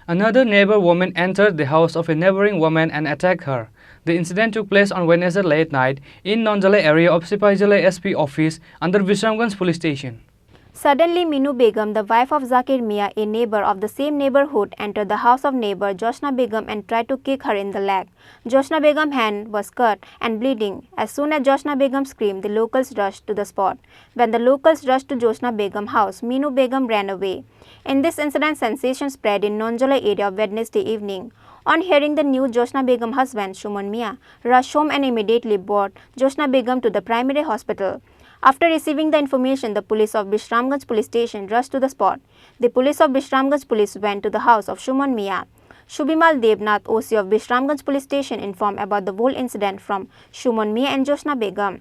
Another neighbor woman entered the house of a neighboring woman and attacked her. The incident took place on Wednesday late night in Nonjala area of Sipajala SP office under Visramganj police station. Suddenly, Minu Begum, the wife of Zakir Mia, a neighbor of the same neighborhood, entered the house of neighbor Josna Begum and tried to kick her in the leg. Josna Begum's hand was cut and bleeding. As soon as Josna Begum screamed, the locals rushed to the spot. When the locals rushed to Josna Begum's house, Minu Begum ran away. In this incident, sensation spread in Nonjala area Wednesday evening. On hearing the news, Josna Begum's husband, Shuman Mia, rushed home and immediately brought Josna Begum to the primary hospital. After receiving the information, the police of Visramganj police station rushed to the spot. The police of Visramganj police went to the house of Shuman Mia. Shubimal Devnath, OC of Visramganj police station, informed about the whole incident from Shuman Mia and Josna Begum.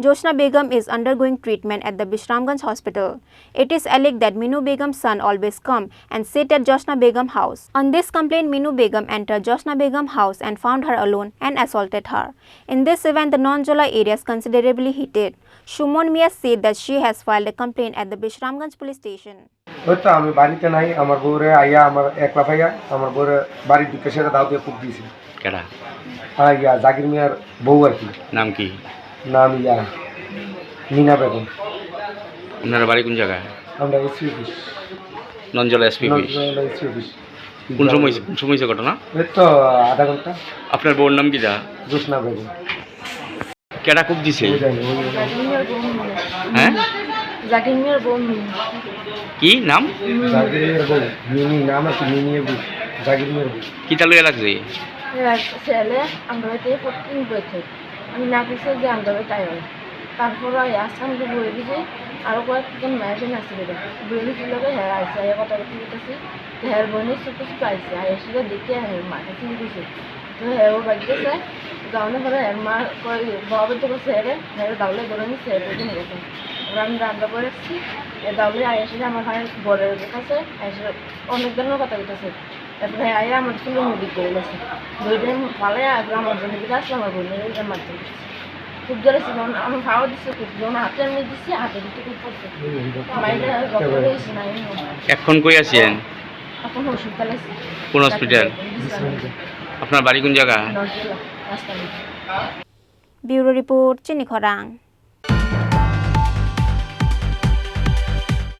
Josna Begum is undergoing treatment at the Visramganj hospital. It is alleged that Minu Begum's son always come and sit at Josna Begum's house. On this complaint, Minu Begum entered Josna Begum's house and found her alone and assaulted her. In this event, the Nonjala area is considerably heated. Shumon Mia said that she has filed a complaint at the Visramganj police station. আমি বাড়িতে নাই আমার বউরে আইয়া আমার একলা ভাইয়া আমার বউরে বাড়ির ঢুকে সেটা দাও দিয়ে পুক দিয়েছি কেডা ইয়া জাকির মিয়ার বউ আর কি নাম কি নাম ইয়া মিনা বেগম আপনার বাড়ি কোন জায়গায় আমরা এসপি অফিস নঞ্জলা এসপি অফিস কোন সময় ঘটনা এই তো আধা ঘন্টা আপনার বউর নাম কি দা জোসনা বেগম কেডা কুপ দিছে হ্যাঁ জাকির মিয়ার বউ কি নাম জাকির মিয়ার বউ মিনি নাম আছে মিনির বউ জাকির মিয়ার বউ কি তালু লাগছে ছেলে আমরা ফোন করেছে আমি না কিছু যে আমরা তাই তারপর আসাম বলে দিয়েছি আরও কয়েকজন মেয়েজন আছে বলে দিল হ্যাঁ আসছে কথা বলতেছি হ্যাঁ বোনের ছোট ছোট আসছে আর এসে দেখে হ্যাঁ মাকে চিনি দিয়েছে তো হ্যাঁ ও বাড়িতে চাই গাউনে পরে হ্যাঁ মা বাবার তো করছে হ্যাঁ দাউলে ধরে নিচ্ছে বলতে নিয়ে গেছে আমি রান্না করে এসেছি দাউলে এসে আমার ভাই বরের কাছে এসে অনেক ধরনের কথা বলতেছে তারপরে আয়া আমার চুলো নদী করে গেছে দুইটা ভালো আমার বোনের দিকে আসলে আমার বোনের মাধ্যমে খুব জোরে ছিল আমার ভাও দিচ্ছে খুব জোর হাতে আমি দিচ্ছি হাতে দিতে খুব পড়ছে এখন কই আছেন এখন হসপিটালে কোন হসপিটাল আপনার বাড়ি কোন জায়গা ব্যুরো রিপোর্ট চিনি খরাং।